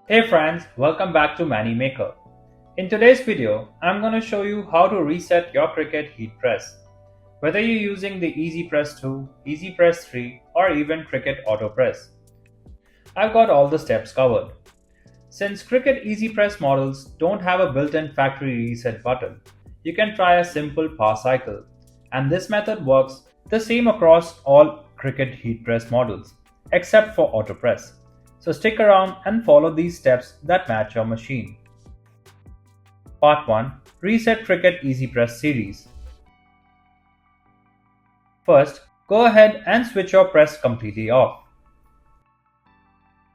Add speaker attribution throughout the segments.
Speaker 1: Hey friends, welcome back to Mani Maker. In today's video, I'm going to show you how to reset your Cricut heat press. Whether you're using the EasyPress 2, EasyPress 3 or even Cricut Autopress. I've got all the steps covered. Since Cricut EasyPress models don't have a built-in factory reset button, you can try a simple power cycle. And this method works the same across all Cricut heat press models, except for Autopress. So stick around and follow these steps that match your machine. Part 1. Reset Cricut EasyPress series. First, go ahead and switch your press completely off.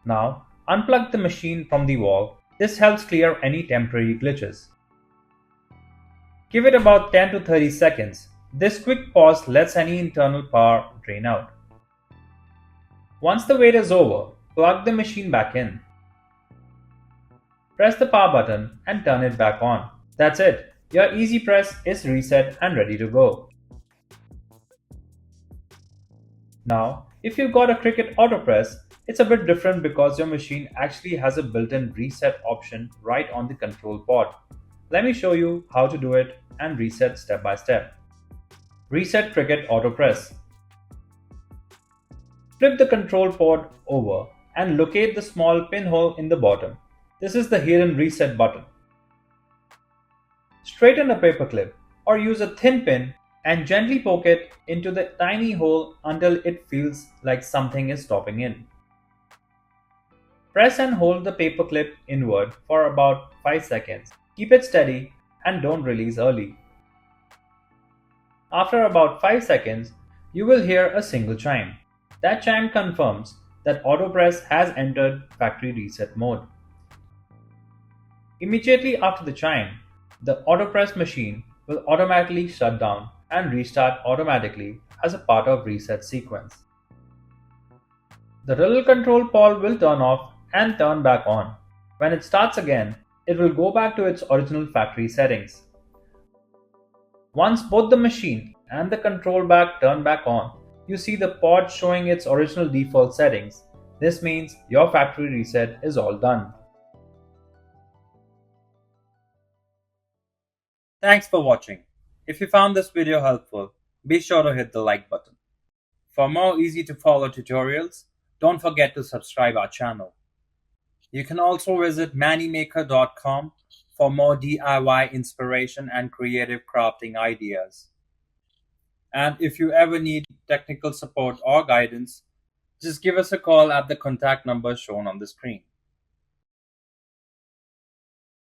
Speaker 1: Now, unplug the machine from the wall. This helps clear any temporary glitches. Give it about 10 to 30 seconds. This quick pause lets any internal power drain out. Once the wait is over, plug the machine back in. Press the power button and turn it back on. That's it. Your EasyPress is reset and ready to go. Now, if you've got a Cricut Autopress, it's a bit different because your machine actually has a built-in reset option right on the control pod. Let me show you how to do it and reset step by step. Reset Cricut Autopress. Flip the control pod over and locate the small pinhole in the bottom. This is the hidden reset button. Straighten a paperclip or use a thin pin and gently poke it into the tiny hole until it feels like something is stopping in. Press and hold the paperclip inward for about 5 seconds. Keep it steady and don't release early. After about 5 seconds, you will hear a single chime. That chime confirms that Autopress has entered factory reset mode. Immediately after the chime, the Autopress machine will automatically shut down and restart automatically as a part of reset sequence. The little control pod will turn off and turn back on. When it starts again, it will go back to its original factory settings. Once both the machine and the control back turn back on, you see the pod showing its original default settings. This means your factory reset is all done. Thanks for watching. If you found this video helpful, be sure to hit the like button. For more easy to follow tutorials, don't forget to subscribe our channel. You can also visit manimaker.com for more DIY inspiration and creative crafting ideas. And if you ever need technical support or guidance, just give us a call at the contact number shown on the screen.